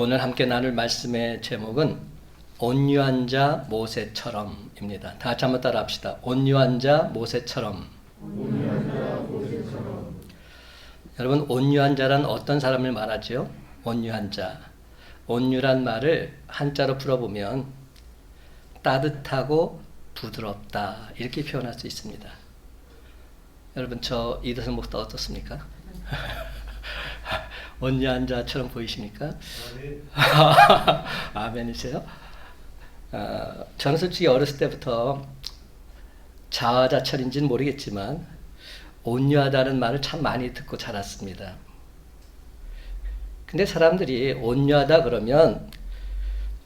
오늘 함께 나눌 말씀의 제목은 온유한 자 모세처럼입니다. 다 같이 한번 따라 합시다. 온유한 자 모세처럼. 온유한 자 모세처럼. 여러분, 온유한 자란 어떤 사람을 말하죠? 온유한 자. 온유란 말을 한자로 풀어보면 따뜻하고 부드럽다, 이렇게 표현할 수 있습니다. 여러분, 저 이대성 목사 어떻습니까? 온유한 자처럼 보이십니까? 아멘이세요? 저는 솔직히 어렸을 때부터 자아자철인지는 모르겠지만 온유하다는 말을 참 많이 듣고 자랐습니다. 근데 사람들이 온유하다 그러면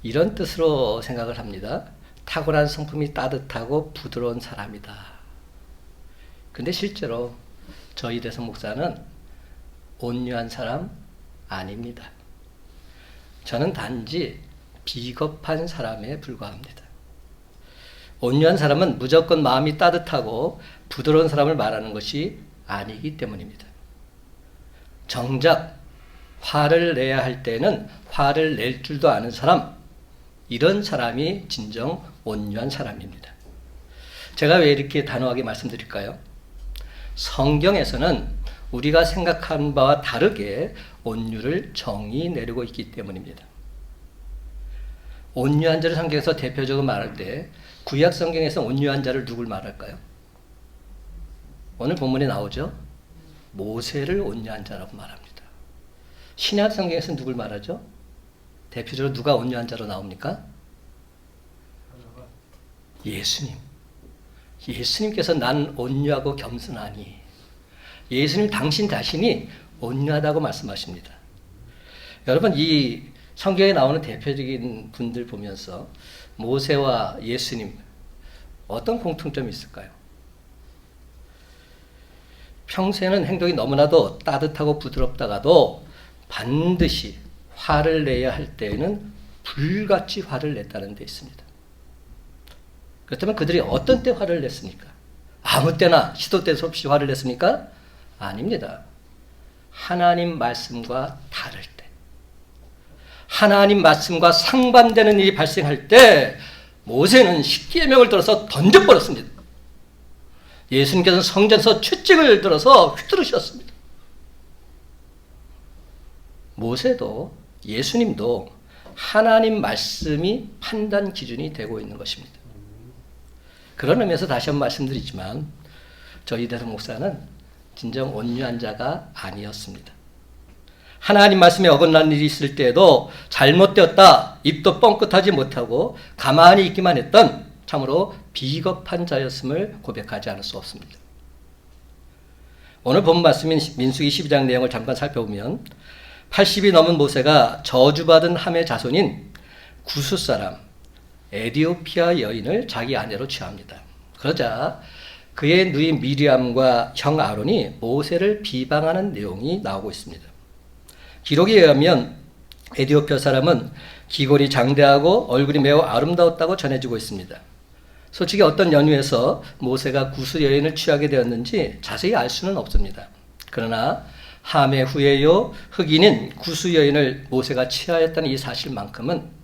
이런 뜻으로 생각을 합니다. 탁월한 성품이 따뜻하고 부드러운 사람이다. 근데 실제로 저희 대성 목사는 온유한 사람 아닙니다. 저는 단지 비겁한 사람에 불과합니다. 온유한 사람은 무조건 마음이 따뜻하고 부드러운 사람을 말하는 것이 아니기 때문입니다. 정작 화를 내야 할 때는 화를 낼 줄도 아는 사람, 이런 사람이 진정 온유한 사람입니다. 제가 왜 이렇게 단호하게 말씀드릴까요? 성경에서는 우리가 생각한 바와 다르게 온유를 정의 내리고 있기 때문입니다. 온유한 자를 성경에서 대표적으로 말할 때 구약 성경에서 온유한 자를 누굴 말할까요? 오늘 본문에 나오죠. 모세를 온유한 자라고 말합니다. 신약 성경에서 누굴 말하죠? 대표적으로 누가 온유한 자로 나옵니까? 예수님. 예수님께서 난 온유하고 겸손하니, 예수님 당신 자신이 온유하다고 말씀하십니다. 여러분, 이 성경에 나오는 대표적인 분들 보면서 모세와 예수님 어떤 공통점이 있을까요? 평소에는 행동이 너무나도 따뜻하고 부드럽다가도 반드시 화를 내야 할 때에는 불같이 화를 냈다는 데 있습니다. 그렇다면 그들이 어떤 때 화를 냈습니까? 아무 때나 시도 때도 없이 화를 냈습니까? 아닙니다. 하나님 말씀과 다를 때, 하나님 말씀과 상반되는 일이 발생할 때 모세는 십계명을 들어서 던져버렸습니다. 예수님께서는 성전에서 채찍을 들어서 휘두르셨습니다. 모세도 예수님도 하나님 말씀이 판단 기준이 되고 있는 것입니다. 그런 의미에서 다시 한번 말씀드리지만 저희 대성 목사는 진정 온유한 자가 아니었습니다. 하나님 말씀에 어긋난 일이 있을 때에도 잘못되었다, 입도 뻥끗하지 못하고 가만히 있기만 했던 참으로 비겁한 자였음을 고백하지 않을 수 없습니다. 오늘 본 말씀인 민수기 12장 내용을 잠깐 살펴보면 80이 넘은 모세가 저주받은 함의 자손인 구스 사람 에디오피아 여인을 자기 아내로 취합니다. 그러자 그의 누이 미리암과 형 아론이 모세를 비방하는 내용이 나오고 있습니다. 기록에 의하면 에디오피아 사람은 기골이 장대하고 얼굴이 매우 아름다웠다고 전해지고 있습니다. 솔직히 어떤 연유에서 모세가 구스 여인을 취하게 되었는지 자세히 알 수는 없습니다. 그러나 함의 후에요 흑인인 구스 여인을 모세가 취하였다는 이 사실만큼은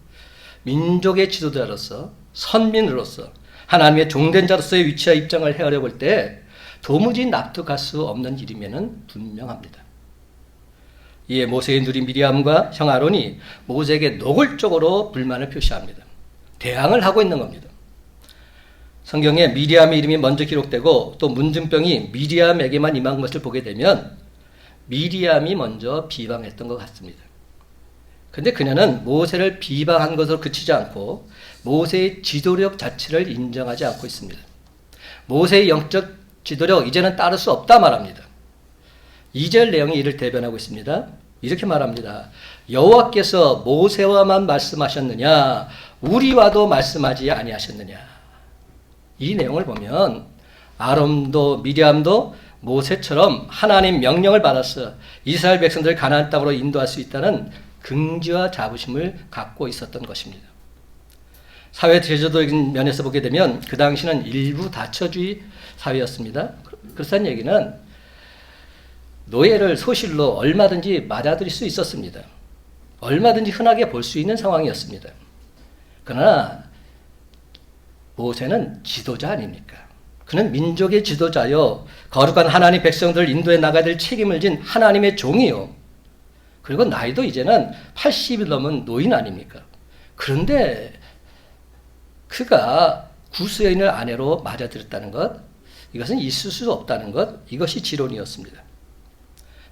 민족의 지도자로서, 선민으로서, 하나님의 종된 자로서의 위치와 입장을 헤아려 볼 때 도무지 납득할 수 없는 일이면은 분명합니다. 이에 모세의 누리 미리암과 형 아론이 모세에게 노골적으로 불만을 표시합니다. 대항을 하고 있는 겁니다. 성경에 미리암의 이름이 먼저 기록되고 또 문증병이 미리암에게만 임한 것을 보게 되면 미리암이 먼저 비방했던 것 같습니다. 근데 그녀는 모세를 비방한 것으로 그치지 않고 모세의 지도력 자체를 인정하지 않고 있습니다. 모세의 영적 지도력 이제는 따를 수 없다 말합니다. 2절 내용이 이를 대변하고 있습니다. 이렇게 말합니다. 여호와께서 모세와만 말씀하셨느냐, 우리와도 말씀하지 아니하셨느냐. 이 내용을 보면 아론도 미리암도 모세처럼 하나님 명령을 받아서 이스라엘 백성들을 가나안 땅으로 인도할 수 있다는 긍지와 자부심을 갖고 있었던 것입니다. 사회 제도적인 면에서 보게 되면 그 당시는 일부 다처주의 사회였습니다. 그렇다는 얘기는 노예를 소실로 얼마든지 맞아들일 수 있었습니다. 얼마든지 흔하게 볼 수 있는 상황이었습니다. 그러나 모세는 지도자 아닙니까? 그는 민족의 지도자요, 거룩한 하나님 백성들을 인도해 나가야 될 책임을 진 하나님의 종이요, 그리고 나이도 이제는 80이 넘은 노인 아닙니까? 그런데 그가 구스 여인을 아내로 맞아들였다는 것, 이것은 있을 수 없다는 것, 이것이 지론이었습니다.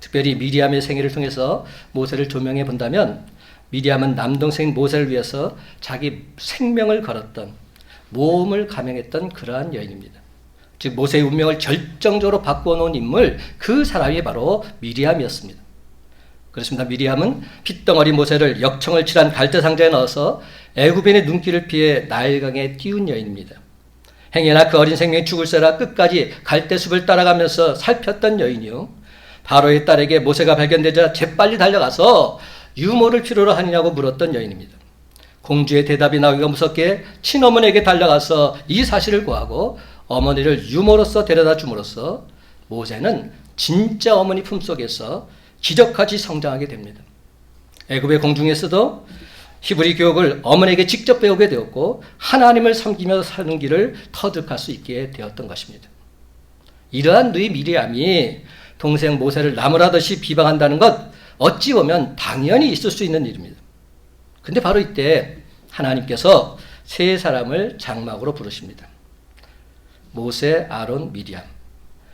특별히 미리암의 생애를 통해서 모세를 조명해 본다면, 미리암은 남동생 모세를 위해서 자기 생명을 걸었던, 모험을 감행했던 그러한 여인입니다. 즉 모세의 운명을 결정적으로 바꾸어 놓은 인물, 그 사람이 바로 미리암이었습니다. 그렇습니다. 미리암은 핏덩어리 모세를 역청을 칠한 갈대 상자에 넣어서 애굽인의 눈길을 피해 나일강에 띄운 여인입니다. 행여나 그 어린 생명이 죽을세라 끝까지 갈대숲을 따라가면서 살폈던 여인이요, 바로의 딸에게 모세가 발견되자 재빨리 달려가서 유모를 필요로 하느냐고 물었던 여인입니다. 공주의 대답이 나오기가 무섭게 친어머니에게 달려가서 이 사실을 고하고 어머니를 유모로서 데려다 줌으로써 모세는 진짜 어머니 품속에서 기적같이 성장하게 됩니다. 애굽의 공중에서도 히브리 교육을 어머니에게 직접 배우게 되었고 하나님을 섬기며 사는 길을 터득할 수 있게 되었던 것입니다. 이러한 누이 미리암이 동생 모세를 나무라듯이 비방한다는 것, 어찌 보면 당연히 있을 수 있는 일입니다. 근데 바로 이때 하나님께서 세 사람을 장막으로 부르십니다. 모세, 아론, 미리암.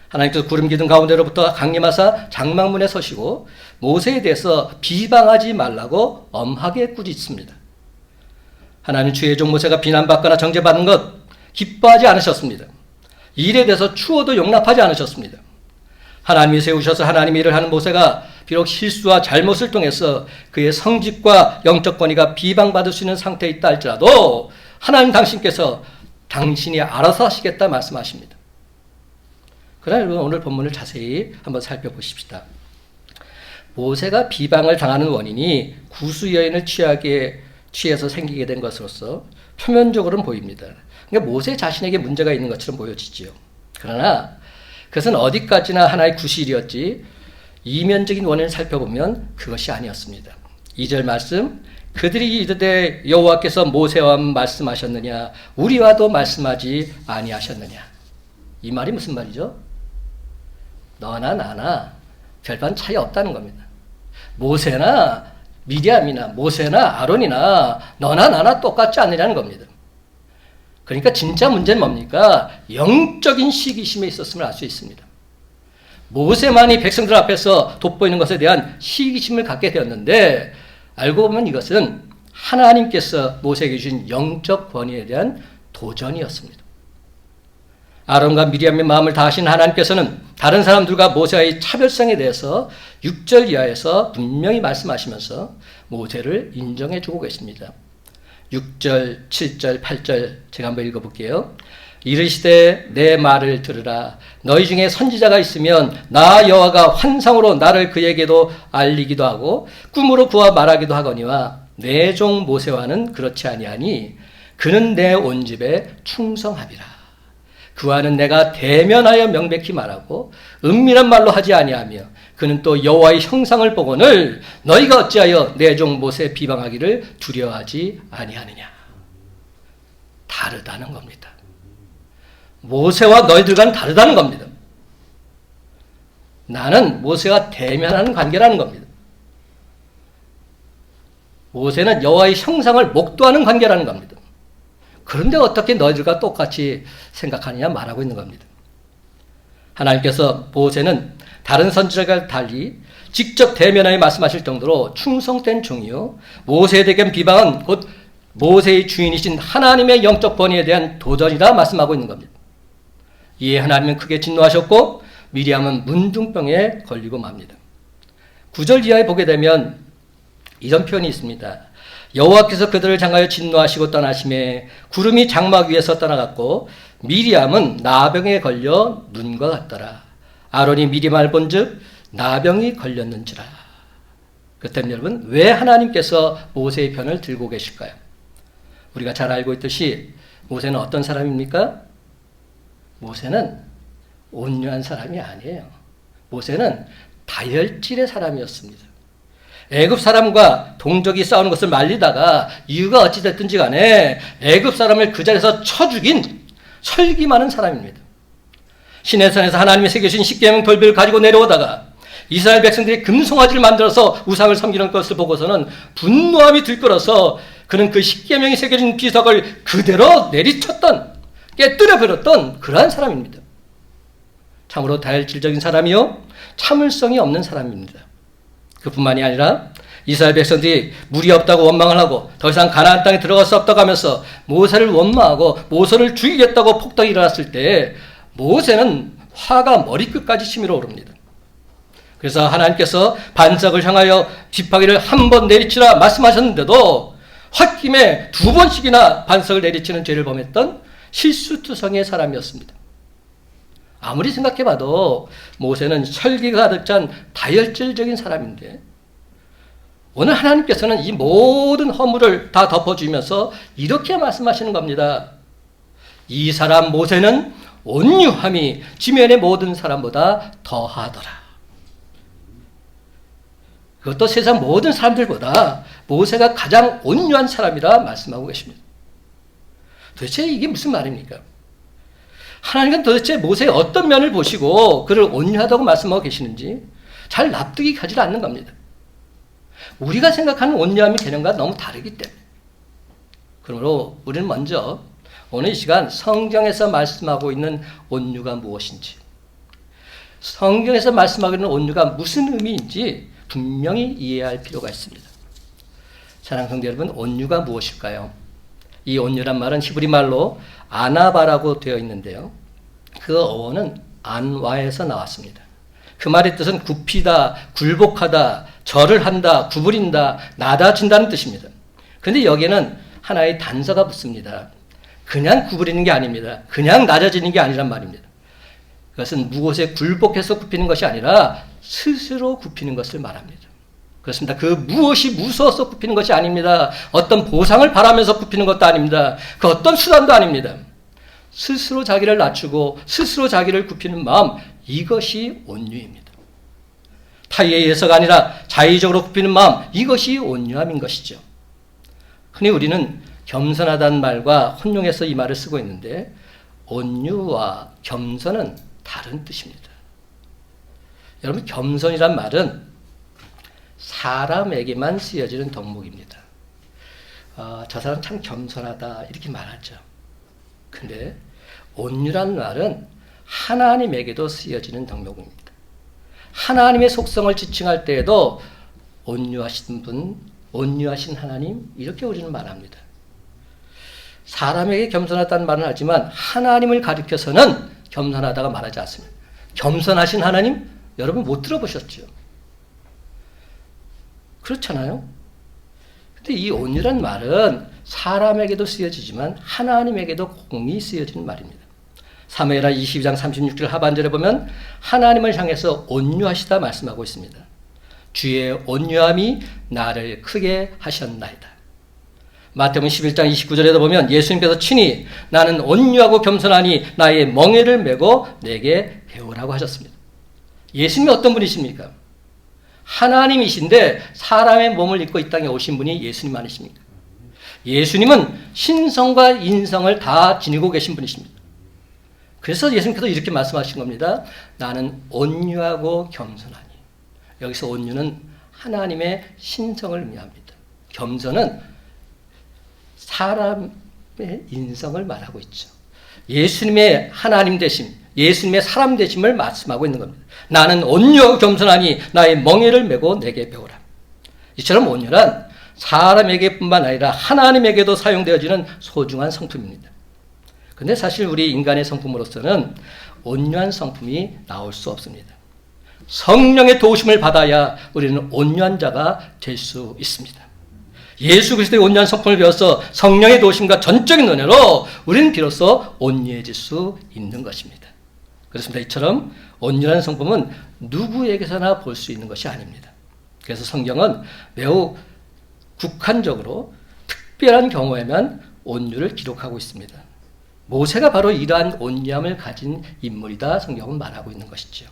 하나님께서 구름 기둥 가운데로부터 강림하사 장막문에 서시고 모세에 대해서 비방하지 말라고 엄하게 꾸짖습니다. 하나님 주의 종 모세가 비난받거나 정죄받는 것 기뻐하지 않으셨습니다. 일에 대해서 추워도 용납하지 않으셨습니다. 하나님이 세우셔서 하나님의 일을 하는 모세가 비록 실수와 잘못을 통해서 그의 성직과 영적 권위가 비방받을 수 있는 상태에 있다 할지라도 하나님 당신께서 당신이 알아서 하시겠다 말씀하십니다. 그러나 여러분, 오늘 본문을 자세히 한번 살펴보십시다. 모세가 비방을 당하는 원인이 구스 여인을 취해서 생기게 된 것으로서 표면적으로는 보입니다. 그러니까 모세 자신에게 문제가 있는 것처럼 보여지지요. 그러나 그것은 어디까지나 하나의 구실이었지 이면적인 원인을 살펴보면 그것이 아니었습니다. 2절 말씀, 그들이 이르되 여호와께서 모세와 말씀하셨느냐 우리와도 말씀하지 아니하셨느냐. 이 말이 무슨 말이죠? 너나 나나 별반 차이 없다는 겁니다. 모세나 미리암이나 모세나 아론이나 너나 나나 똑같지 않느냐는 겁니다. 그러니까 진짜 문제는 뭡니까? 영적인 시기심에 있었음을 알 수 있습니다. 모세만이 백성들 앞에서 돋보이는 것에 대한 시기심을 갖게 되었는데 알고 보면 이것은 하나님께서 모세에게 주신 영적 권위에 대한 도전이었습니다. 아론과 미리암의 마음을 다하신 하나님께서는 다른 사람들과 모세와의 차별성에 대해서 6절 이하에서 분명히 말씀하시면서 모세를 인정해 주고 계십니다. 6절, 7절, 8절 제가 한번 읽어볼게요. 이르시되 내 말을 들으라. 너희 중에 선지자가 있으면 나 여호와가 환상으로 나를 그에게도 알리기도 하고 꿈으로 그와 말하기도 하거니와 내 종 모세와는 그렇지 아니하니 그는 내 온 집에 충성하리라. 그와는 내가 대면하여 명백히 말하고 은밀한 말로 하지 아니하며 그는 또 여호와의 형상을 보거늘 너희가 어찌하여 내 종 모세 비방하기를 두려워하지 아니하느냐. 다르다는 겁니다. 모세와 너희들과는 다르다는 겁니다. 나는 모세와 대면하는 관계라는 겁니다. 모세는 여호와의 형상을 목도하는 관계라는 겁니다. 그런데 어떻게 너희들과 똑같이 생각하느냐 말하고 있는 겁니다. 하나님께서 모세는 다른 선지자가 달리 직접 대면하여 말씀하실 정도로 충성된 종이요, 모세에 대한 비방은 곧 모세의 주인이신 하나님의 영적 권위에 대한 도전이라 말씀하고 있는 겁니다. 이에 하나님은 크게 진노하셨고 미리암은 문둥병에 걸리고 맙니다. 9절 이하에 보게 되면 이런 표현이 있습니다. 여호와께서 그들을 향하여 진노하시고 떠나심에 구름이 장막 위에서 떠나갔고 미리암은 나병에 걸려 눈과 같더라. 아론이 미리암을 본즉 나병이 걸렸는지라. 그렇다면 여러분, 왜 하나님께서 모세의 편을 들고 계실까요? 우리가 잘 알고 있듯이 모세는 어떤 사람입니까? 모세는 온유한 사람이 아니에요. 모세는 다혈질의 사람이었습니다. 애굽 사람과 동족이 싸우는 것을 말리다가 이유가 어찌됐든지 간에 애굽 사람을 그 자리에서 쳐 죽인 설기 많은 사람입니다. 시내산에서 하나님이 새겨주신 십계명 돌비를 가지고 내려오다가 이스라엘 백성들이 금송아지를 만들어서 우상을 섬기는 것을 보고서는 분노함이 들끓어서 그는 그 십계명이 새겨진 비석을 그대로 내리쳤던, 깨뜨려 버렸던 그러한 사람입니다. 참으로 다혈질적인 사람이요 참을성이 없는 사람입니다. 그뿐만이 아니라 이스라엘 백성들이 물이 없다고 원망을 하고 더 이상 가나안 땅에 들어갈 수 없다고 하면서 모세를 원망하고 모세를 죽이겠다고 폭동이 일어났을 때 모세는 화가 머리끝까지 치밀어 오릅니다. 그래서 하나님께서 반석을 향하여 지팡이를 한 번 내리치라 말씀하셨는데도 홧김에 2번씩이나 반석을 내리치는 죄를 범했던 실수투성이의 사람이었습니다. 아무리 생각해봐도 모세는 설기가 가득 찬 다혈질적인 사람인데 오늘 하나님께서는 이 모든 허물을 다 덮어주면서 이렇게 말씀하시는 겁니다. 이 사람 모세는 온유함이 지면의 모든 사람보다 더하더라. 그것도 세상 모든 사람들보다 모세가 가장 온유한 사람이라 말씀하고 계십니다. 도대체 이게 무슨 말입니까? 하나님은 도대체 모세의 어떤 면을 보시고 그를 온유하다고 말씀하고 계시는지 잘 납득이 가지 않는 겁니다. 우리가 생각하는 온유함의 개념과 너무 다르기 때문에. 그러므로 우리는 먼저 오늘 이 시간 성경에서 말씀하고 있는 온유가 무엇인지, 성경에서 말씀하고 있는 온유가 무슨 의미인지 분명히 이해할 필요가 있습니다. 사랑하는 성도 여러분, 온유가 무엇일까요? 이 온유란 말은 히브리 말로 아나바라고 되어 있는데요. 그 어원은 안와에서 나왔습니다. 그 말의 뜻은 굽히다, 굴복하다, 절을 한다, 구부린다, 낮아진다는 뜻입니다. 그런데 여기에는 하나의 단서가 붙습니다. 그냥 구부리는 게 아닙니다. 그냥 낮아지는 게 아니란 말입니다. 그것은 무엇에 굴복해서 굽히는 것이 아니라 스스로 굽히는 것을 말합니다. 그렇습니다. 그 무엇이 무서워서 굽히는 것이 아닙니다. 어떤 보상을 바라면서 굽히는 것도 아닙니다. 그 어떤 수단도 아닙니다. 스스로 자기를 낮추고 스스로 자기를 굽히는 마음, 이것이 온유입니다. 타의에 의해서가 아니라 자의적으로 굽히는 마음, 이것이 온유함인 것이죠. 흔히 우리는 겸손하다는 말과 혼용해서 이 말을 쓰고 있는데 온유와 겸손은 다른 뜻입니다. 여러분, 겸손이란 말은 사람에게만 쓰여지는 덕목입니다. 저 사람 참 겸손하다 이렇게 말하죠. 근데 온유란 말은 하나님에게도 쓰여지는 덕목입니다. 하나님의 속성을 지칭할 때에도 온유하신 분, 온유하신 하나님, 이렇게 우리는 말합니다. 사람에게 겸손하다는 말은 하지만 하나님을 가리켜서는 겸손하다가 말하지 않습니다. 겸손하신 하나님, 여러분 못 들어보셨죠? 그렇잖아요? 근데 이 온유란 말은 사람에게도 쓰여지지만 하나님에게도 공이 쓰여지는 말입니다. 사무엘하 22장 36절 하반절에 보면 하나님을 향해서 온유하시다 말씀하고 있습니다. 주의 온유함이 나를 크게 하셨나이다. 마태복음 11장 29절에도 보면 예수님께서 친히 나는 온유하고 겸손하니 나의 멍에를 메고 내게 배우라고 하셨습니다. 예수님이 어떤 분이십니까? 하나님이신데 사람의 몸을 입고 이 땅에 오신 분이 예수님 아니십니까? 예수님은 신성과 인성을 다 지니고 계신 분이십니다. 그래서 예수님께서 이렇게 말씀하신 겁니다. 나는 온유하고 겸손하니. 여기서 온유는 하나님의 신성을 의미합니다. 겸손은 사람의 인성을 말하고 있죠. 예수님의 하나님 되심, 예수님의 사람 되심을 말씀하고 있는 겁니다. 나는 온유하고 겸손하니 나의 멍에를 메고 내게 배우라. 이처럼 온유란 사람에게뿐만 아니라 하나님에게도 사용되어지는 소중한 성품입니다. 그런데 사실 우리 인간의 성품으로서는 온유한 성품이 나올 수 없습니다. 성령의 도우심을 받아야 우리는 온유한 자가 될 수 있습니다. 예수 그리스도의 온유한 성품을 배워서 성령의 도우심과 전적인 은혜로 우리는 비로소 온유해질 수 있는 것입니다. 그렇습니다. 이처럼 온유한 성품은 누구에게서나 볼 수 있는 것이 아닙니다. 그래서 성경은 매우 국한적으로 특별한 경우에만 온유를 기록하고 있습니다. 모세가 바로 이러한 온유함을 가진 인물이다 성경은 말하고 있는 것이죠.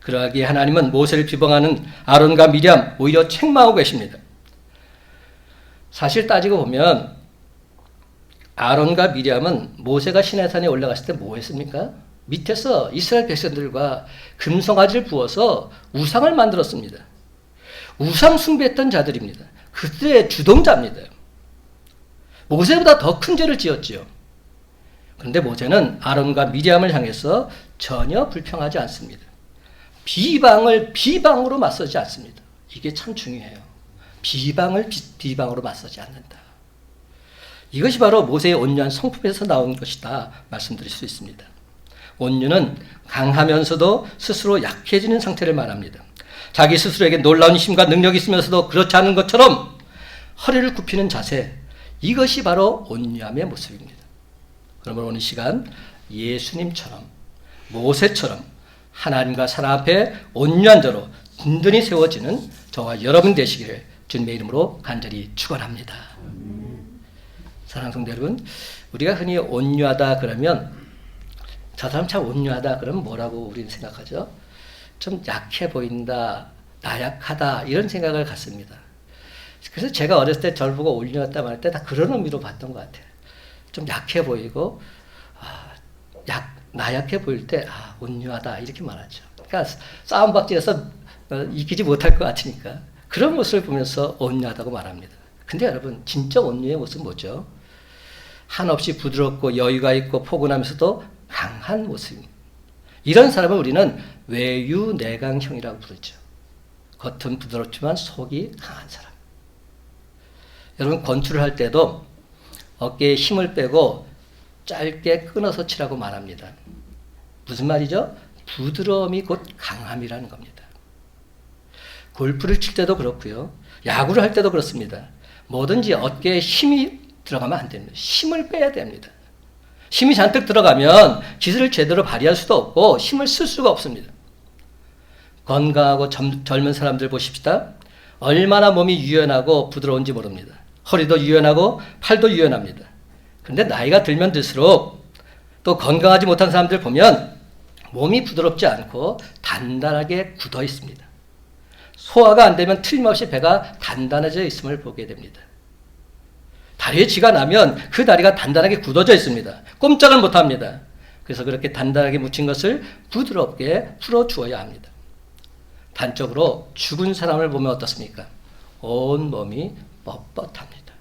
그러기에 하나님은 모세를 비방하는 아론과 미리암 오히려 책망하고 계십니다. 사실 따지고 보면 아론과 미리암은 모세가 시내산에 올라갔을 때 뭐 했습니까? 밑에서 이스라엘 백성들과 금송아지를 부어서 우상을 만들었습니다. 우상 숭배했던 자들입니다. 그들의 주동자입니다. 모세보다 더 큰 죄를 지었지요. 그런데 모세는 아론과 미리암을 향해서 전혀 불평하지 않습니다. 비방을 비방으로 맞서지 않습니다. 이게 참 중요해요. 비방을 비방으로 맞서지 않는다. 이것이 바로 모세의 온유한 성품에서 나온 것이다 말씀드릴 수 있습니다. 온유는 강하면서도 스스로 약해지는 상태를 말합니다. 자기 스스로에게 놀라운 힘과 능력이 있으면서도 그렇지 않은 것처럼 허리를 굽히는 자세, 이것이 바로 온유함의 모습입니다. 그러므로 오늘 시간 예수님처럼 모세처럼 하나님과 사람 앞에 온유한 자로 든든히 세워지는 저와 여러분 되시기를 주님의 이름으로 간절히 축원합니다. 사랑하는 성도 여러분, 우리가 흔히 온유하다 그러면 저 사람 참 온유하다 그러면 뭐라고 우리는 생각하죠? 좀 약해 보인다, 나약하다 이런 생각을 갖습니다. 그래서 제가 어렸을 때 저를 보고 온유하다 말할 때 다 그런 의미로 봤던 것 같아요. 좀 약해 보이고 나약해 보일 때 온유하다 이렇게 말하죠. 그러니까 싸움박질에서 이기지 못할 것 같으니까 그런 모습을 보면서 온유하다고 말합니다. 근데 여러분 진짜 온유의 모습은 뭐죠? 한없이 부드럽고 여유가 있고 포근하면서도 강한 모습입니다. 이런 사람을 우리는 외유내강형이라고 부르죠. 겉은 부드럽지만 속이 강한 사람. 여러분 권투를 할 때도 어깨에 힘을 빼고 짧게 끊어서 치라고 말합니다. 무슨 말이죠? 부드러움이 곧 강함이라는 겁니다. 골프를 칠 때도 그렇고요. 야구를 할 때도 그렇습니다. 뭐든지 어깨에 힘이 들어가면 안 됩니다. 힘을 빼야 됩니다. 힘이 잔뜩 들어가면 기술을 제대로 발휘할 수도 없고 힘을 쓸 수가 없습니다. 건강하고 젊은 사람들 보십시다. 얼마나 몸이 유연하고 부드러운지 모릅니다. 허리도 유연하고 팔도 유연합니다. 그런데 나이가 들면 들수록 또 건강하지 못한 사람들 보면 몸이 부드럽지 않고 단단하게 굳어 있습니다. 소화가 안 되면 틀림없이 배가 단단해져 있음을 보게 됩니다. 다리에 쥐가 나면 그 다리가 단단하게 굳어져 있습니다. 꼼짝을 못합니다. 그래서 그렇게 단단하게 묻힌 것을 부드럽게 풀어주어야 합니다. 단적으로 죽은 사람을 보면 어떻습니까? 온 몸이 뻣뻣합니다.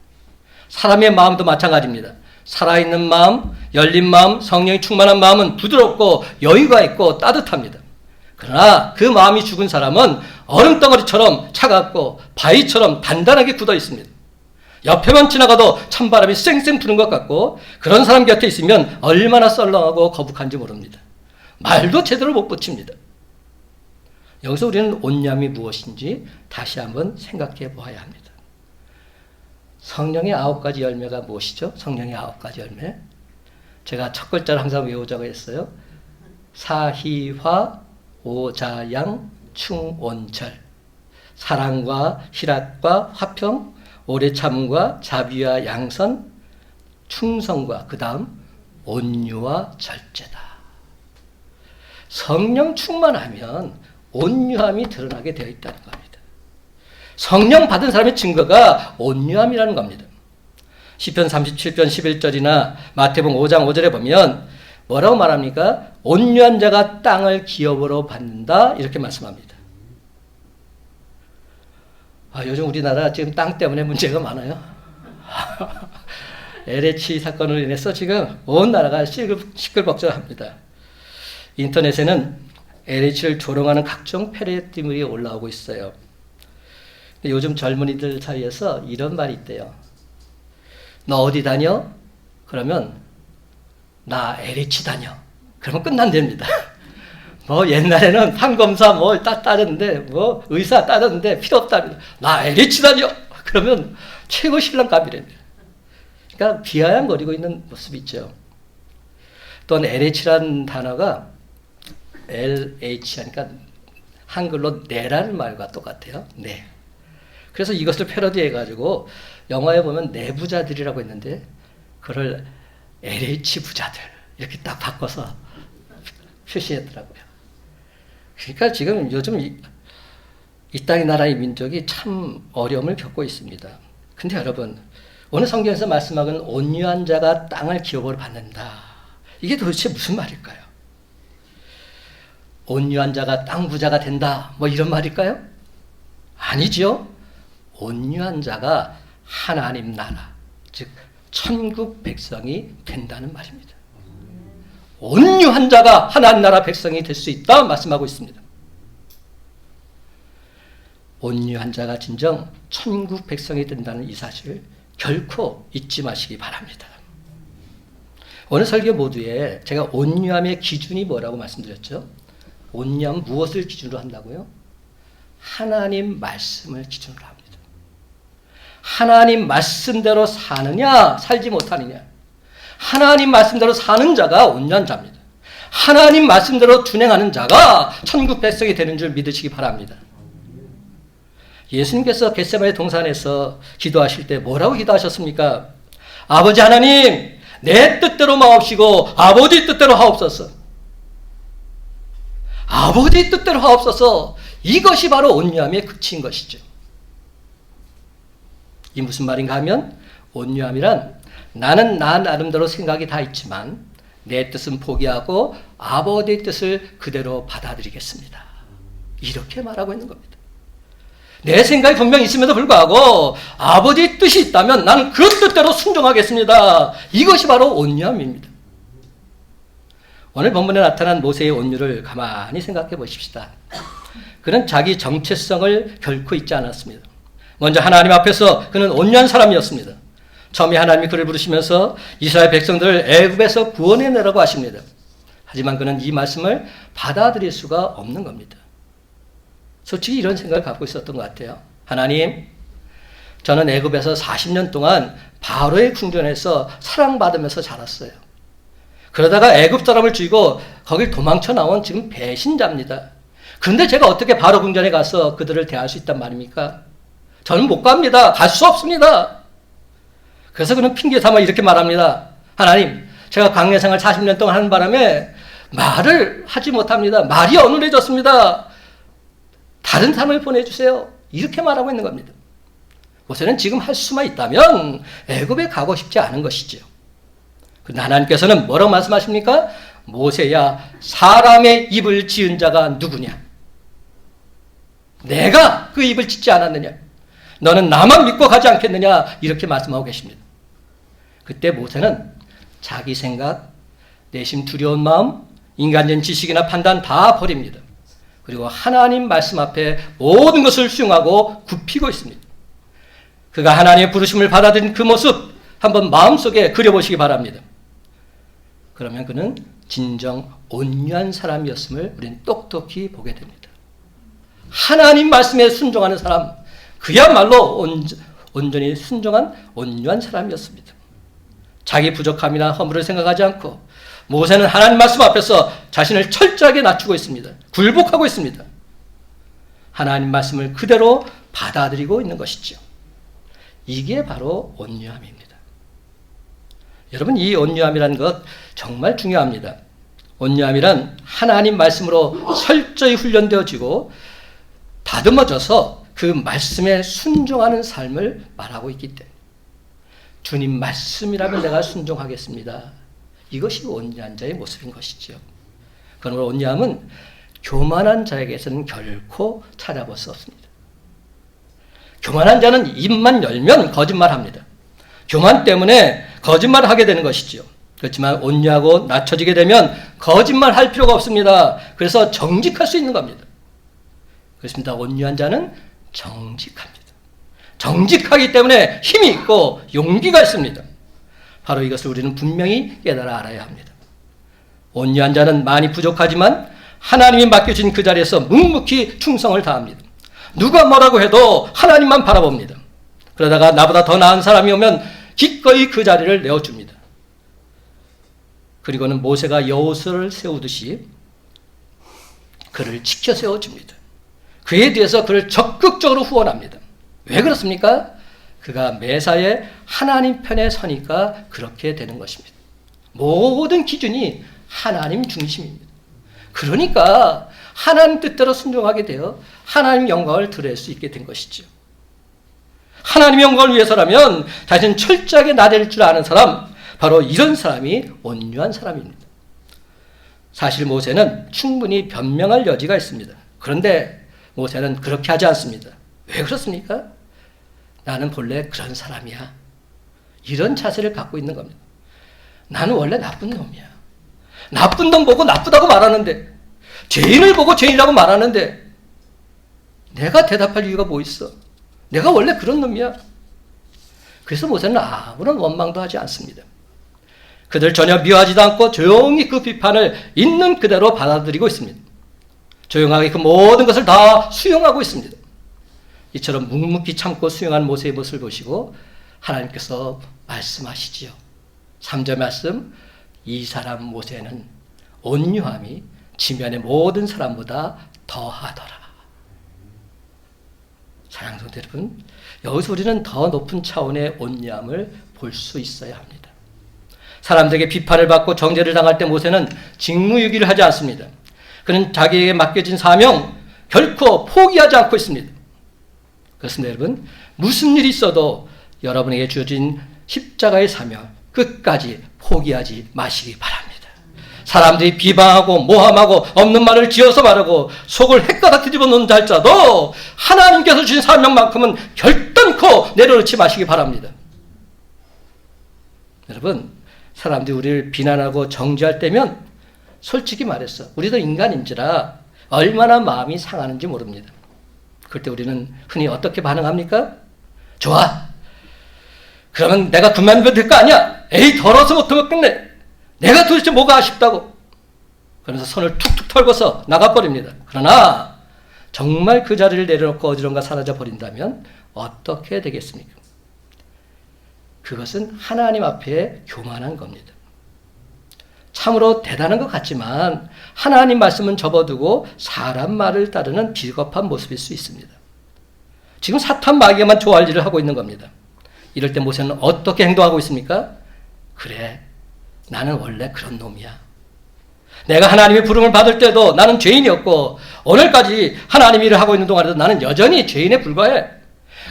사람의 마음도 마찬가지입니다. 살아있는 마음, 열린 마음, 성령이 충만한 마음은 부드럽고 여유가 있고 따뜻합니다. 그러나 그 마음이 죽은 사람은 얼음덩어리처럼 차갑고 바위처럼 단단하게 굳어 있습니다. 옆에만 지나가도 찬바람이 쌩쌩 부는 것 같고 그런 사람 곁에 있으면 얼마나 썰렁하고 거북한지 모릅니다. 말도 제대로 못 붙입니다. 여기서 우리는 온유함이 무엇인지 다시 한번 생각해 보아야 합니다. 성령의 9가지 열매가 무엇이죠? 성령의 9가지 열매. 제가 첫 글자를 항상 외우자고 했어요. 사희화, 오자양, 충온철. 사랑과 희락과 화평, 오래 참음과 자비와 양선, 충성과 그 다음 온유와 절제다. 성령 충만하면 온유함이 드러나게 되어 있다는 겁니다. 성령 받은 사람의 증거가 온유함이라는 겁니다. 시편 37편 11절이나 마태복음 5장 5절에 보면 뭐라고 말합니까? 온유한 자가 땅을 기업으로 받는다 이렇게 말씀합니다. 요즘 우리나라 지금 땅 때문에 문제가 많아요. LH 사건으로 인해서 지금 온 나라가 시끌벅적합니다. 인터넷에는 LH를 조롱하는 각종 패러디물이 올라오고 있어요. 요즘 젊은이들 사이에서 이런 말이 있대요. 너 어디 다녀? 그러면 나 LH 다녀. 그러면 끝난답니다. 뭐 옛날에는 판검사 뭐 따졌는데 뭐 의사 따졌는데 필요 없답니다. 나 LH 다녀. 그러면 최고 신랑감이랍니다. 그러니까 비아냥거리고 있는 모습이 있죠. 또한 LH라는 단어가 LH 하니까 한글로 내라는 말과 똑같아요. 네. 그래서 이것을 패러디해가지고 영화에 보면 내부자들이라고 했는데 그걸 LH 부자들 이렇게 딱 바꿔서 표시했더라고요. 그러니까 지금 요즘 이 땅의 나라의 민족이 참 어려움을 겪고 있습니다. 근데 여러분, 오늘 성경에서 말씀하는 온유한 자가 땅을 기업으로 받는다. 이게 도대체 무슨 말일까요? 온유한 자가 땅 부자가 된다. 뭐 이런 말일까요? 아니죠. 온유한 자가 하나님 나라, 즉 천국 백성이 된다는 말입니다. 온유한 자가 하나님 나라 백성이 될 수 있다 말씀하고 있습니다. 온유한 자가 진정 천국 백성이 된다는 이 사실을 결코 잊지 마시기 바랍니다. 오늘 설교 모두에 제가 온유함의 기준이 뭐라고 말씀드렸죠? 온유함 무엇을 기준으로 한다고요? 하나님 말씀을 기준으로 합니다. 하나님 말씀대로 사느냐 살지 못하느냐, 하나님 말씀대로 사는 자가 온유한 자입니다. 하나님 말씀대로 준행하는 자가 천국 백성이 되는 줄 믿으시기 바랍니다. 예수님께서 겟세마네 동산에서 기도하실 때 뭐라고 기도하셨습니까? 아버지 하나님, 내 뜻대로 마옵시고 아버지 뜻대로 하옵소서. 아버지 뜻대로 하옵소서. 이것이 바로 온유함의 극치인 것이죠. 이 무슨 말인가 하면, 온유함이란 나는 나 나름대로 생각이 다 있지만 내 뜻은 포기하고 아버지의 뜻을 그대로 받아들이겠습니다. 이렇게 말하고 있는 겁니다. 내 생각이 분명히 있음에도 불구하고 아버지의 뜻이 있다면 나는 그 뜻대로 순종하겠습니다. 이것이 바로 온유함입니다. 오늘 본문에 나타난 모세의 온유를 가만히 생각해 보십시다. 그는 자기 정체성을 결코 잊지 않았습니다. 먼저 하나님 앞에서 그는 온유한 사람이었습니다. 처음에 하나님이 그를 부르시면서 이스라엘 백성들을 애굽에서 구원해내라고 하십니다. 하지만 그는 이 말씀을 받아들일 수가 없는 겁니다. 솔직히 이런 생각을 갖고 있었던 것 같아요. 하나님, 저는 애굽에서 40년 동안 바로의 궁전에서 사랑받으면서 자랐어요. 그러다가 애굽 사람을 죽이고 거길 도망쳐 나온 지금 배신자입니다. 그런데 제가 어떻게 바로 궁전에 가서 그들을 대할 수 있단 말입니까? 저는 못 갑니다. 갈 수 없습니다. 그래서 그는 핑계 삼아 이렇게 말합니다. 하나님, 제가 광야 생활 40년 동안 하는 바람에 말을 하지 못합니다. 말이 어눌해졌습니다. 다른 사람을 보내주세요. 이렇게 말하고 있는 겁니다. 모세는 지금 할 수만 있다면 애굽에 가고 싶지 않은 것이죠. 그런데 하나님께서는 뭐라고 말씀하십니까? 모세야, 사람의 입을 지은 자가 누구냐? 내가 그 입을 짓지 않았느냐? 너는 나만 믿고 가지 않겠느냐? 이렇게 말씀하고 계십니다. 그때 모세는 자기 생각, 내심 두려운 마음, 인간적인 지식이나 판단 다 버립니다. 그리고 하나님 말씀 앞에 모든 것을 수용하고 굽히고 있습니다. 그가 하나님의 부르심을 받아들인 그 모습 한번 마음속에 그려보시기 바랍니다. 그러면 그는 진정 온유한 사람이었음을 우리는 똑똑히 보게 됩니다. 하나님 말씀에 순종하는 사람, 그야말로 온전히 순종한 온유한 사람이었습니다. 자기 부족함이나 허물을 생각하지 않고 모세는 하나님 말씀 앞에서 자신을 철저하게 낮추고 있습니다. 굴복하고 있습니다. 하나님 말씀을 그대로 받아들이고 있는 것이죠. 이게 바로 온유함입니다. 여러분, 이 온유함이라는 것 정말 중요합니다. 온유함이란 하나님 말씀으로 철저히 훈련되어지고 다듬어져서 그 말씀에 순종하는 삶을 말하고 있기 때문에 주님 말씀이라면 내가 순종하겠습니다. 이것이 온유한 자의 모습인 것이지요. 그러므로 온유함은 교만한 자에게서는 결코 찾아볼 수 없습니다. 교만한 자는 입만 열면 거짓말합니다. 교만 때문에 거짓말을 하게 되는 것이지요. 그렇지만 온유하고 낮춰지게 되면 거짓말할 필요가 없습니다. 그래서 정직할 수 있는 겁니다. 그렇습니다. 온유한 자는 정직합니다. 정직하기 때문에 힘이 있고 용기가 있습니다. 바로 이것을 우리는 분명히 깨달아 알아야 합니다. 온유한 자는 많이 부족하지만 하나님이 맡겨진 그 자리에서 묵묵히 충성을 다합니다. 누가 뭐라고 해도 하나님만 바라봅니다. 그러다가 나보다 더 나은 사람이 오면 기꺼이 그 자리를 내어줍니다. 그리고는 모세가 여호수아를 세우듯이 그를 지켜 세워줍니다. 그에 대해서 그를 적극적으로 후원합니다. 왜 그렇습니까? 그가 매사에 하나님 편에 서니까 그렇게 되는 것입니다. 모든 기준이 하나님 중심입니다. 그러니까 하나님 뜻대로 순종하게 되어 하나님 영광을 드릴 수 있게 된 것이죠. 하나님 영광을 위해서라면 자신은 철저하게 나댈 줄 아는 사람, 바로 이런 사람이 온유한 사람입니다. 사실 모세는 충분히 변명할 여지가 있습니다. 그런데 모세는 그렇게 하지 않습니다. 왜 그렇습니까? 나는 본래 그런 사람이야. 이런 자세를 갖고 있는 겁니다. 나는 원래 나쁜 놈이야. 나쁜 놈 보고 나쁘다고 말하는데, 죄인을 보고 죄인이라고 말하는데 내가 대답할 이유가 뭐 있어? 내가 원래 그런 놈이야. 그래서 모세는 아무런 원망도 하지 않습니다. 그들 전혀 미워하지도 않고 조용히 그 비판을 있는 그대로 받아들이고 있습니다. 조용하게 그 모든 것을 다 수용하고 있습니다. 이처럼 묵묵히 참고 수용한 모세의 모습을 보시고 하나님께서 말씀하시지요. 3절 말씀, 이 사람 모세는 온유함이 지면의 모든 사람보다 더하더라. 사랑하는 성도 여러분, 여기서 우리는 더 높은 차원의 온유함을 볼 수 있어야 합니다. 사람들에게 비판을 받고 정죄를 당할 때 모세는 직무유기를 하지 않습니다. 그는 자기에게 맡겨진 사명 결코 포기하지 않고 있습니다. 그렇습니다, 여러분. 무슨 일이 있어도 여러분에게 주어진 십자가의 사명 끝까지 포기하지 마시기 바랍니다. 사람들이 비방하고 모함하고 없는 말을 지어서 말하고 속을 헷가닥 뒤집어 놓는 자일지라도 하나님께서 주신 사명만큼은 결단코 내려놓지 마시기 바랍니다. 여러분, 사람들이 우리를 비난하고 정죄할 때면 솔직히 말해서 우리도 인간인지라 얼마나 마음이 상하는지 모릅니다. 그럴 때 우리는 흔히 어떻게 반응합니까? 좋아, 그러면 내가 그만두면 될 거 아니야. 에이, 더러워서 못 먹겠네. 내가 도대체 뭐가 아쉽다고. 그러면서 손을 툭툭 털고서 나가버립니다. 그러나 정말 그 자리를 내려놓고 어디론가 사라져 버린다면 어떻게 되겠습니까? 그것은 하나님 앞에 교만한 겁니다. 참으로 대단한 것 같지만 하나님 말씀은 접어두고 사람 말을 따르는 비겁한 모습일 수 있습니다. 지금 사탄 마귀만 좋아할 일을 하고 있는 겁니다. 이럴 때 모세는 어떻게 행동하고 있습니까? 그래, 나는 원래 그런 놈이야. 내가 하나님의 부름을 받을 때도 나는 죄인이었고 오늘까지 하나님 일을 하고 있는 동안에도 나는 여전히 죄인에 불과해.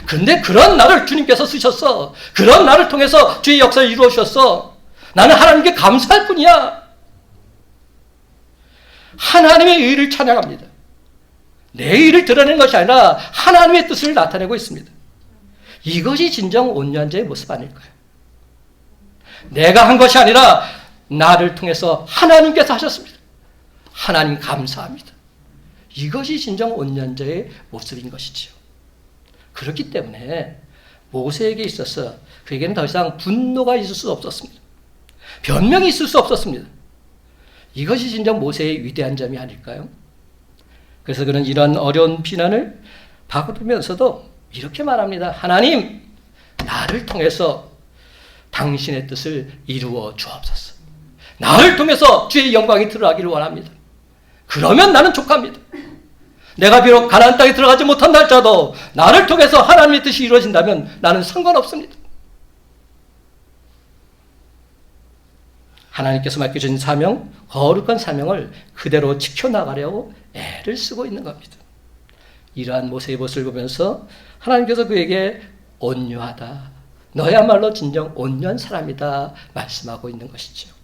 그런데 그런 나를 주님께서 쓰셨어. 그런 나를 통해서 주의 역사를 이루어 주셨어. 나는 하나님께 감사할 뿐이야. 하나님의 의를 찬양합니다. 내 의를 드러내는 것이 아니라 하나님의 뜻을 나타내고 있습니다. 이것이 진정 온유한 자의 모습 아닐까요? 내가 한 것이 아니라 나를 통해서 하나님께서 하셨습니다. 하나님 감사합니다. 이것이 진정 온유한 자의 모습인 것이지요. 그렇기 때문에 모세에게 있어서 그에게는 더 이상 분노가 있을 수 없었습니다. 변명이 있을 수 없었습니다. 이것이 진정 모세의 위대한 점이 아닐까요? 그래서 그는 이런 어려운 비난을 받으면서도 이렇게 말합니다. 하나님, 나를 통해서 당신의 뜻을 이루어 주옵소서. 나를 통해서 주의 영광이 드러나기를 원합니다. 그러면 나는 족합니다. 내가 비록 가나안 땅에 들어가지 못한다 할지라도 나를 통해서 하나님의 뜻이 이루어진다면 나는 상관없습니다. 하나님께서 맡겨주신 사명, 거룩한 사명을 그대로 지켜나가려고 애를 쓰고 있는 겁니다. 이러한 모세의 모습을 보면서 하나님께서 그에게 온유하다, 너야말로 진정 온유한 사람이다 말씀하고 있는 것이죠.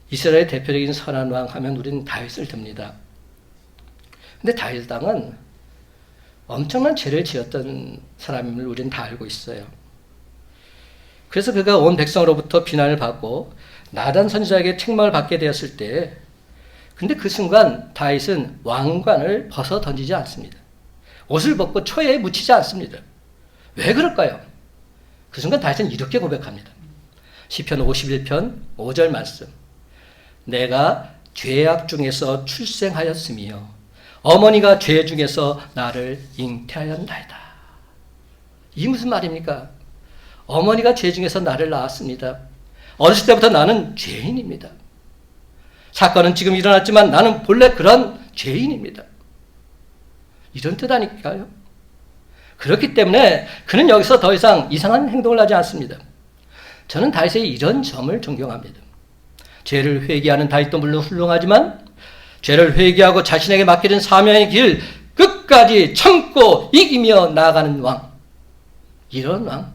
이스라엘의 대표적인 선한 왕 하면 우리는 다윗을 듭니다. 근데 다윗 왕은 엄청난 죄를 지었던 사람임을 우리는 다 알고 있어요. 그래서 그가 온 백성으로부터 비난을 받고 나단 선지자에게 책망을 받게 되었을 때, 근데 그 순간 다윗은 왕관을 벗어 던지지 않습니다. 옷을 벗고 초에 묻히지 않습니다. 왜 그럴까요? 그 순간 다윗은 이렇게 고백합니다. 시편 51편 5절 말씀. 내가 죄악 중에서 출생하였으며 어머니가 죄 중에서 나를 잉태하였나이다. 이 무슨 말입니까? 어머니가 죄 중에서 나를 낳았습니다. 어렸을 때부터 나는 죄인입니다. 사건은 지금 일어났지만 나는 본래 그런 죄인입니다. 이런 뜻 아닐까요? 그렇기 때문에 그는 여기서 더 이상 이상한 행동을 하지 않습니다. 저는 다윗의 이런 점을 존경합니다. 죄를 회개하는 다윗도 물론 훌륭하지만 죄를 회개하고 자신에게 맡겨진 사명의 길 끝까지 참고 이기며 나아가는 왕. 이런 왕.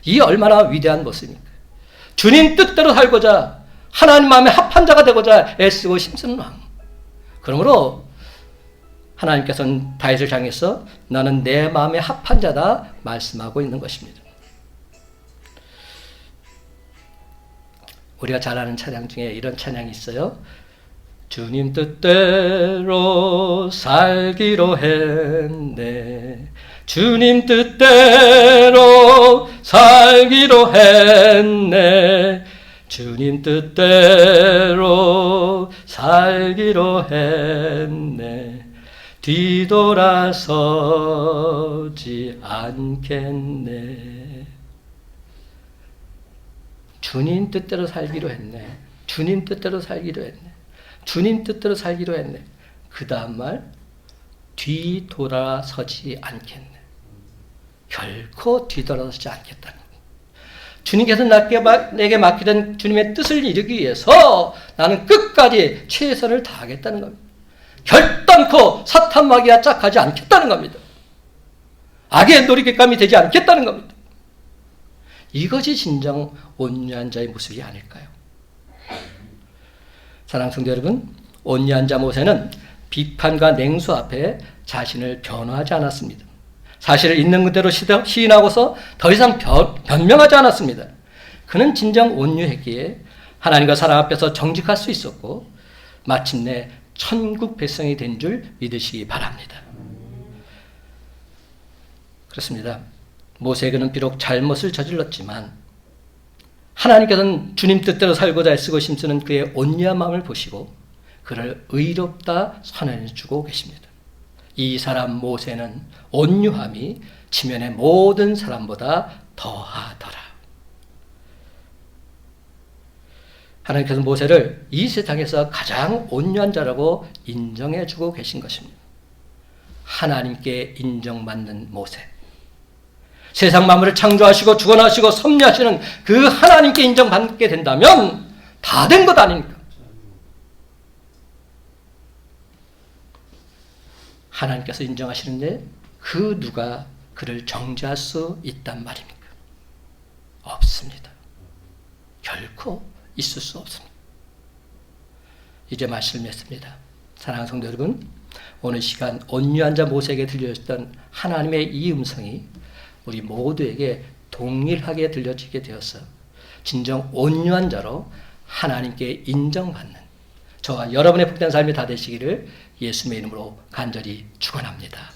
이 얼마나 위대한 모습입니까? 주님 뜻대로 살고자 하나님 마음에 합한 자가 되고자 애쓰고 힘쓰는 왕. 그러므로 하나님께서는 다윗을 향해서 너는 내 마음에 합한 자다 말씀하고 있는 것입니다. 우리가 잘 아는 찬양 중에 이런 찬양이 있어요. 주님 뜻대로 살기로 했네. 주님 뜻대로 살기로 했네. 주님 뜻대로 살기로 했네. 뒤돌아서지 않겠네. 주님 뜻대로 살기로 했네. 주님 뜻대로 살기로 했네. 주님 뜻대로 살기로 했네. 그 다음 말 뒤돌아서지 않겠네. 결코 뒤돌아서지 않겠다는 겁니다. 주님께서 내게 맡기던 주님의 뜻을 이루기 위해서 나는 끝까지 최선을 다하겠다는 겁니다. 결단코 사탄 마귀와 짝하지 않겠다는 겁니다. 악의 놀이객감이 되지 않겠다는 겁니다. 이것이 진정 온유한 자의 모습이 아닐까요? 사랑하는 성도 여러분, 온유한 자 모세는 비판과 냉수 앞에 자신을 변호하지 않았습니다. 사실을 있는 그대로 시인하고서 더 이상 변명하지 않았습니다. 그는 진정 온유했기에 하나님과 사람 앞에서 정직할 수 있었고 마침내 천국 백성이 된 줄 믿으시기 바랍니다. 그렇습니다. 모세에게는 비록 잘못을 저질렀지만 하나님께서는 주님 뜻대로 살고자 애쓰고 힘쓰는 그의 온유한 마음을 보시고 그를 의롭다 선언해 주고 계십니다. 이 사람 모세는 온유함이 지면의 모든 사람보다 더하더라. 하나님께서 모세를 이 세상에서 가장 온유한 자라고 인정해 주고 계신 것입니다. 하나님께 인정받는 모세. 세상 만물을 창조하시고 주관하시고 섭리하시는 그 하나님께 인정받게 된다면 다 된 것 아닙니까? 하나님께서 인정하시는데 그 누가 그를 정죄할 수 있단 말입니까? 없습니다. 결코 있을 수 없습니다. 이제 말씀을 맺습니다. 사랑하는 성도 여러분, 오늘 시간 온유한 자 모세에게 들려졌던 하나님의 이 음성이 우리 모두에게 동일하게 들려지게 되어서 진정 온유한 자로 하나님께 인정받는 저와 여러분의 복된 삶이 다 되시기를 예수님의 이름으로 간절히 축원합니다.